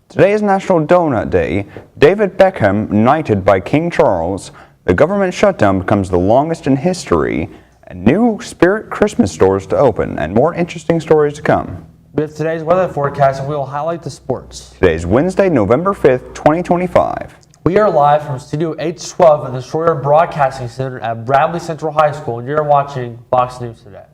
Today is National Donut Day. David Beckham knighted by King Charles. The government shutdown becomes the longest in history. And new Spirit Christmas stores to open, and more interesting stories to come. With today's weather forecast, we will highlight the sports. Today is Wednesday, November 5th, 2025. We are live from Studio H12 in the Shroyer Broadcasting Center at Bradley Central High School, and you're watching Fox News Today.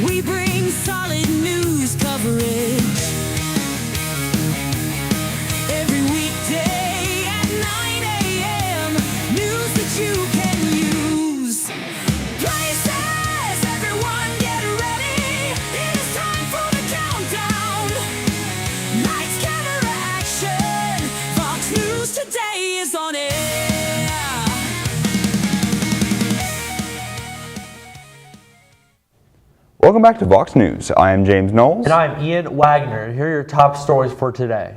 We bring solid news coverage every weekday at 9 a.m. News that you can use. Places, everyone get ready. It is time for the countdown. Lights, camera, action. Fox News Today is on air. Welcome back to Vox News. I am James Knowles. And I'm Ian Wagner. Here are your top stories for today.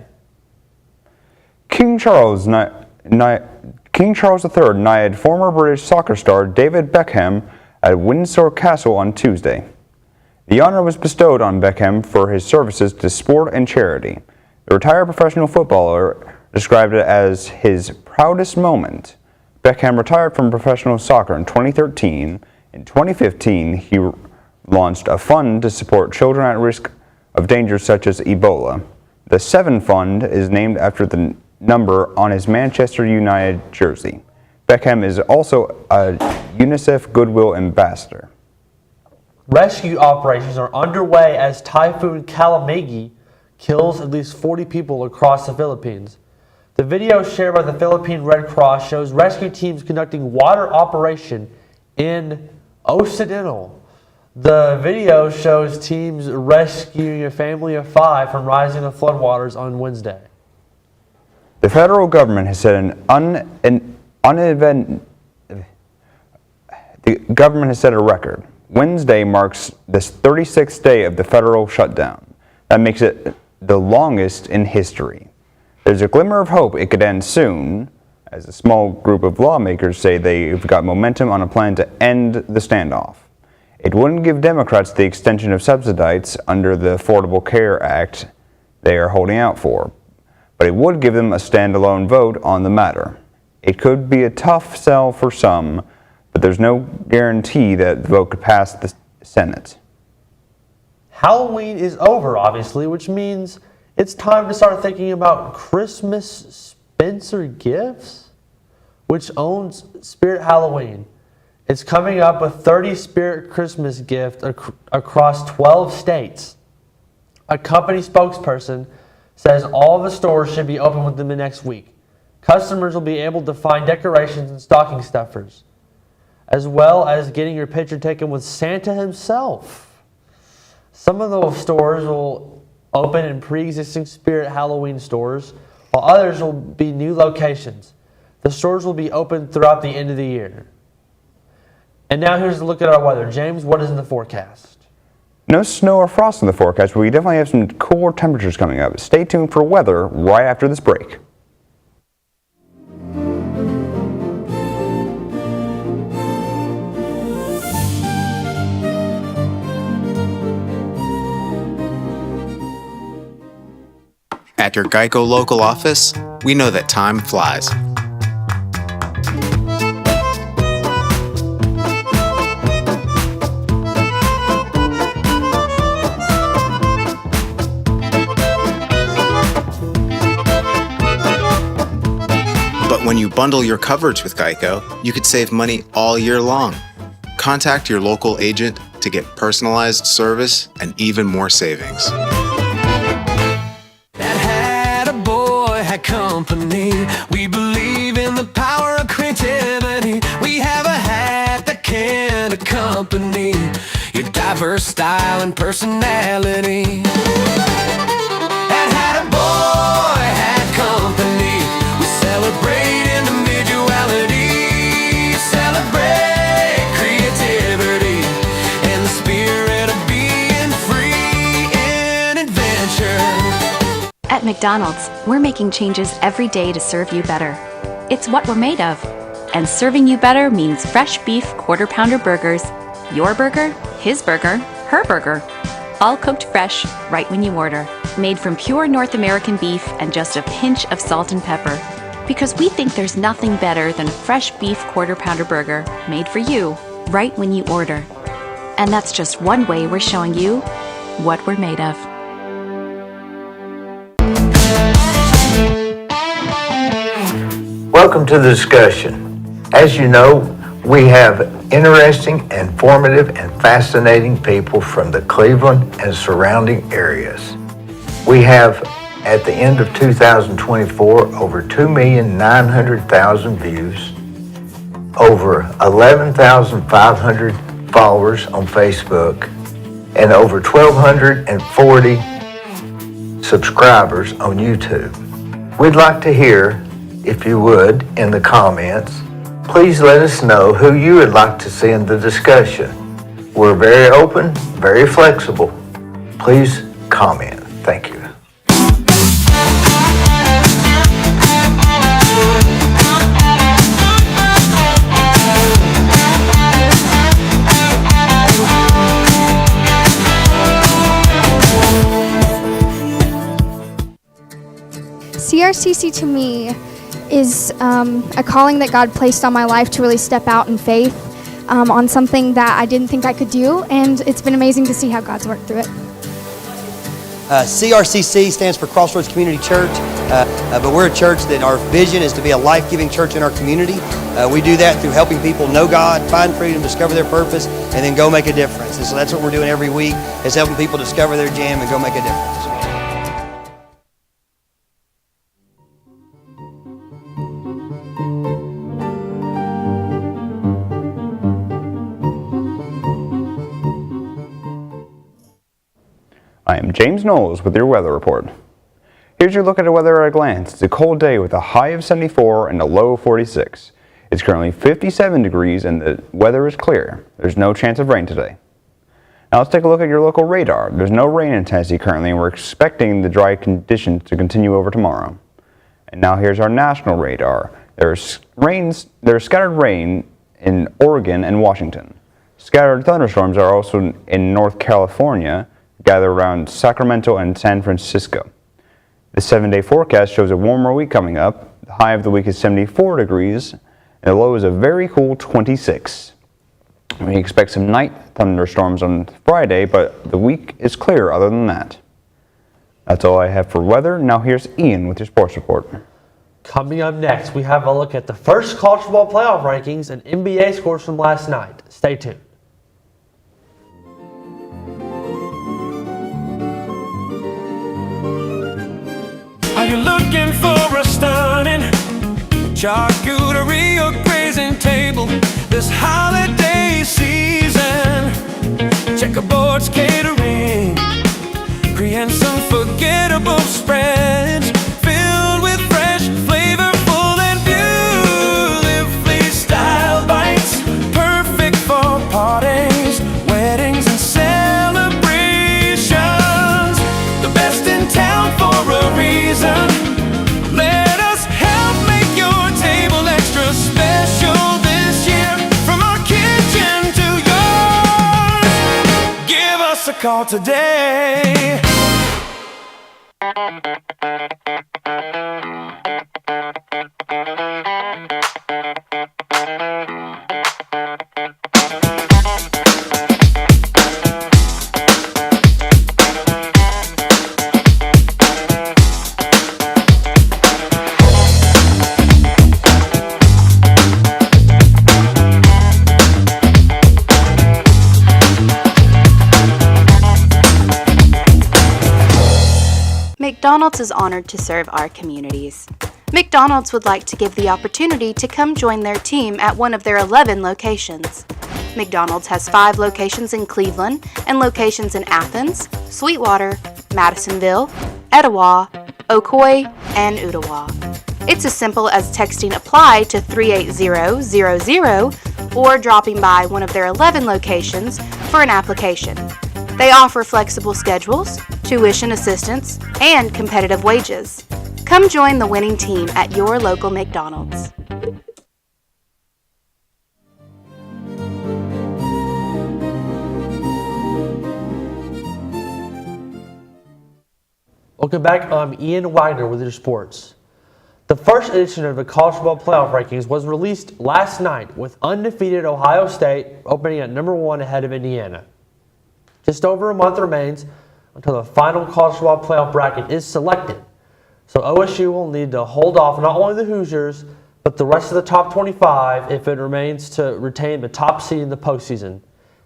King Charles III knighted former British soccer star David Beckham at Windsor Castle on Tuesday. The honor was bestowed on Beckham for his services to sport and charity. The retired professional footballer described it as his proudest moment. Beckham retired from professional soccer in 2013. In 2015, he launched a fund to support children at risk of dangers such as Ebola. The 7 Fund is named after the number on his Manchester United jersey. Beckham is also a UNICEF Goodwill Ambassador. Rescue operations are underway as Typhoon Kalamagi kills at least 40 people across the Philippines. The video shared by the Philippine Red Cross shows rescue teams conducting water operation in Occidental. The video shows teams rescuing a family of 5 from rising the floodwaters on Wednesday. The federal government has set a record. Wednesday marks the 36th day of the federal shutdown. That makes it the longest in history. There's a glimmer of hope it could end soon, as a small group of lawmakers say they've got momentum on a plan to end the standoff. It wouldn't give Democrats the extension of subsidies under the Affordable Care Act they are holding out for, but it would give them a standalone vote on the matter. It could be a tough sell for some, but there's no guarantee that the vote could pass the Senate. Halloween is over, obviously, which means it's time to start thinking about Christmas Spencer Gifts, which owns Spirit Halloween. It's coming up with 30 Spirit Christmas gifts across 12 states. A company spokesperson says all the stores should be open within the next week. Customers will be able to find decorations and stocking stuffers, as well as getting your picture taken with Santa himself. Some of those stores will open in pre-existing Spirit Halloween stores, while others will be new locations. The stores will be open throughout the end of the year. And now here's a look at our weather. James, what is in the forecast? No snow or frost in the forecast, but we definitely have some cooler temperatures coming up. Stay tuned for weather right after this break. At your Geico local office, we know that time flies. When you bundle your coverage with Geico, you could save money all year long. Contact your local agent to get personalized service and even more savings. That had a boy, had company. We believe in the power of creativity. We have a hat that can accompany your diverse style and personality. That had a boy, had company. We celebrate individuality, celebrate creativity and the spirit of being free. At McDonald's, we're making changes every day to serve you better. It's what we're made of. And serving you better means fresh beef quarter-pounder burgers. Your burger, his burger, her burger. All cooked fresh, right when you order. Made from pure North American beef and just a pinch of salt and pepper. Because we think there's nothing better than a fresh beef quarter-pounder burger made for you, right when you order. And that's just one way we're showing you what we're made of. Welcome to the discussion. As you know, we have interesting, informative, and fascinating people from the Cleveland and surrounding areas. We have, at the end of 2024, over 2,900,000 views, over 11,500 followers on Facebook, and over 1,240 subscribers on YouTube. We'd like to hear, if you would, in the comments, please let us know who you would like to see in the discussion. We're very open, very flexible. Please comment. Thank you. CRCC to me is a calling that God placed on my life to really step out in faith on something that I didn't think I could do, and it's been amazing to see how God's worked through it. CRCC stands for Crossroads Community Church, but we're a church that our vision is to be a life-giving church in our community. We do that through helping people know God, find freedom, discover their purpose, and then go make a difference. And so that's what we're doing every week, is helping people discover their jam and go make a difference. I am James Knowles with your weather report. Here's your look at the weather at a glance. It's a cold day with a high of 74 and a low of 46. It's currently 57 degrees and the weather is clear. There's no chance of rain today. Now let's take a look at your local radar. There's no rain in Tennessee currently, and we're expecting the dry conditions to continue over tomorrow. And now here's our national radar. There's scattered rain in Oregon and Washington. Scattered thunderstorms are also in North California, gathered around Sacramento and San Francisco. The 7-day forecast shows a warmer week coming up. The high of the week is 74 degrees, and the low is a very cool 26. We expect some night thunderstorms on Friday, but the week is clear other than that. That's all I have for weather. Now here's Ian with your sports report. Coming up next, we have a look at the first college football playoff rankings and NBA scores from last night. Stay tuned. Are you looking for a stunning charcuterie or grazing table this holiday season? Checkerboards catering, create some forgettable spreads filled with fresh, flavorful, and beautifully styled bites, perfect for parties, weddings, and celebrations. The best in town for a reason. Let us help make your table extra special this year. From our kitchen to yours, give us a call today. McDonald's is honored to serve our communities. McDonald's would like to give the opportunity to come join their team at one of their 11 locations. McDonald's has 5 locations in Cleveland and locations in Athens, Sweetwater, Madisonville, Etowah, Ocoee, and Ottawa. It's as simple as texting APPLY to 38000 or dropping by one of their 11 locations for an application. They offer flexible schedules, tuition assistance, and competitive wages. Come join the winning team at your local McDonald's. Welcome back. I'm Ian Wagner with your sports. The first edition of the college football playoff rankings was released last night with undefeated Ohio State opening at number 1 ahead of Indiana. Just over a month remains until the final college football playoff bracket is selected. So OSU will need to hold off not only the Hoosiers, but the rest of the top 25 if it remains to retain the top seed in the postseason.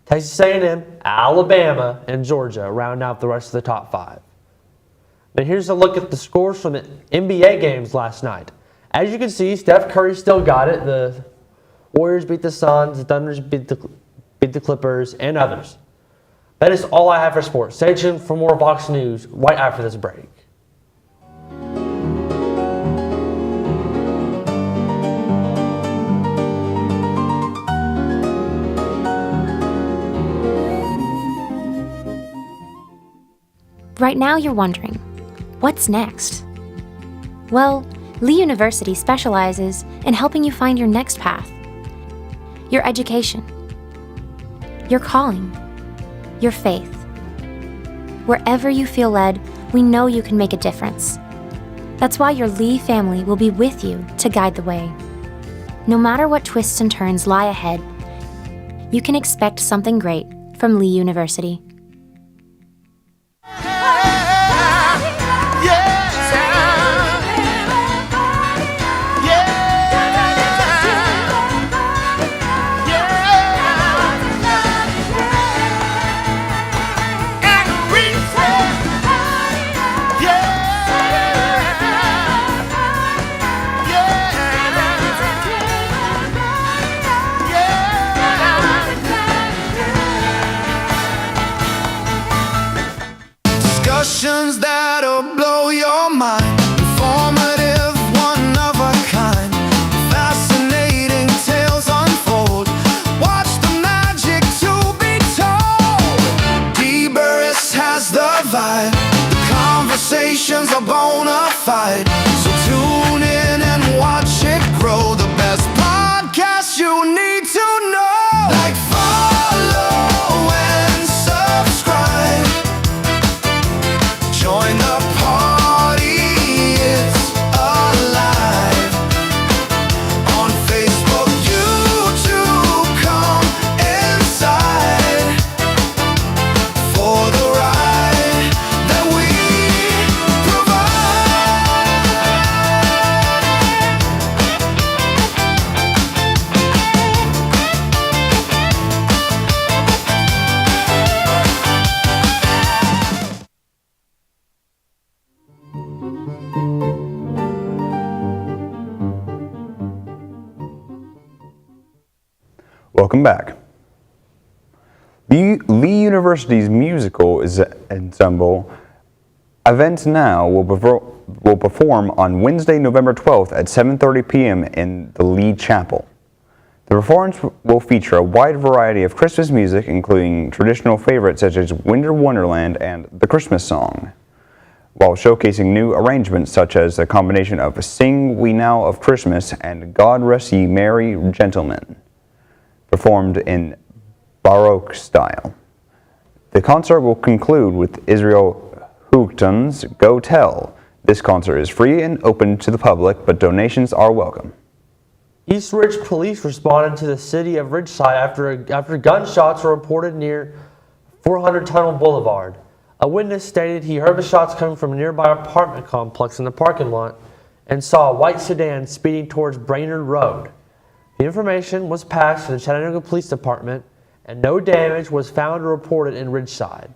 Texas A&M, Alabama, and Georgia round out the rest of the top 5. But here's a look at the scores from the NBA games last night. As you can see, Steph Curry still got it. The Warriors beat the Suns, the Thunders beat the Clippers, and others. That is all I have for sports. Stay tuned for more Vox News right after this break. Right now you're wondering, what's next? Well, Lee University specializes in helping you find your next path. Your education, your calling, your faith. Wherever you feel led, we know you can make a difference. That's why your Lee family will be with you to guide the way. No matter what twists and turns lie ahead, you can expect something great from Lee University. Discussions that'll blow your mind. Informative, one of a kind. Fascinating tales unfold. Watch the magic to be told. D-Burris has the vibe. The conversations are bona fide. So tune in and watch it grow. The best podcast you need to know. Like follow and subscribe. Join the party, it's alive. On Facebook, YouTube, come inside for the ride that we Welcome back. Lee University's musical ensemble Events Now will perform on Wednesday, November 12th at 7:30 p.m. in the Lee Chapel. The performance will feature a wide variety of Christmas music, including traditional favorites such as Winter Wonderland and The Christmas Song, while showcasing new arrangements such as a combination of Sing We Now of Christmas and God Rest Ye Merry Gentlemen, performed in Baroque style. The concert will conclude with Israel Houghton's Go Tell. This concert is free and open to the public, but donations are welcome. East Ridge police responded to the city of Ridgeside after gunshots were reported near 400 Tunnel Boulevard. A witness stated he heard the shots coming from a nearby apartment complex in the parking lot and saw a white sedan speeding towards Brainerd Road. The information was passed to the Chattanooga Police Department, and no damage was found or reported in Ridgeside.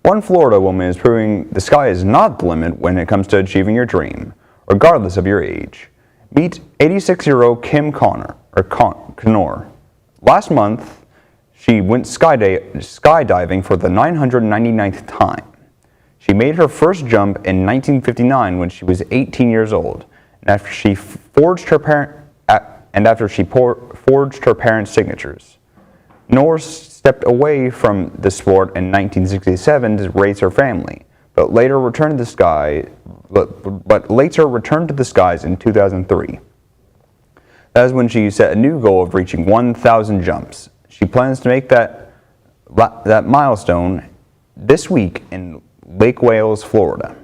One Florida woman is proving the sky is not the limit when it comes to achieving your dream, regardless of your age. Meet 86-year-old Kim Connor. Last month, she went skydiving for the 999th time. She made her first jump in 1959 when she was 18 years old, and after she forged her parents' signatures. Norris stepped away from the sport in 1967 to raise her family, but later returned to the skies in 2003. That is when she set a new goal of reaching 1,000 jumps. She plans to make that milestone this week in Lake Wales, Florida.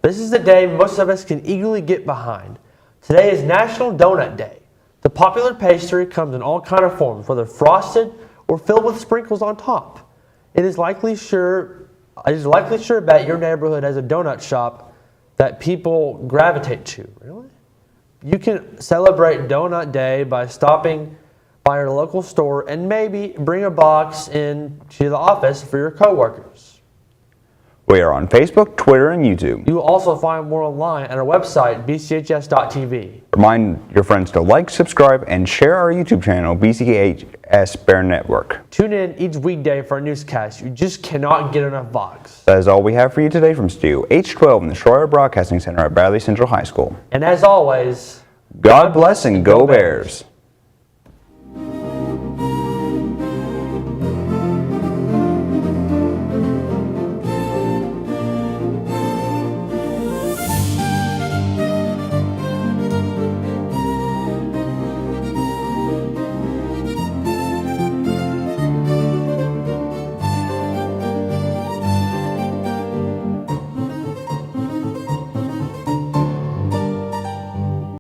This is the day most of us can eagerly get behind. Today is National Donut Day. The popular pastry comes in all kinds of forms, whether frosted or filled with sprinkles on top. It is likely sure bet your neighborhood has a donut shop that people gravitate to. Really? You can celebrate Donut Day by stopping by your local store and maybe bring a box in to the office for your coworkers. We are on Facebook, Twitter, and YouTube. You will also find more online at our website, BCHS.TV. Remind your friends to like, subscribe, and share our YouTube channel, BCHS Bear Network. Tune in each weekday for our newscast. You just cannot get enough Vox. That is all we have for you today from Studio H12 in the Shroyer Broadcasting Center at Bradley Central High School. And as always, God bless and go Bears.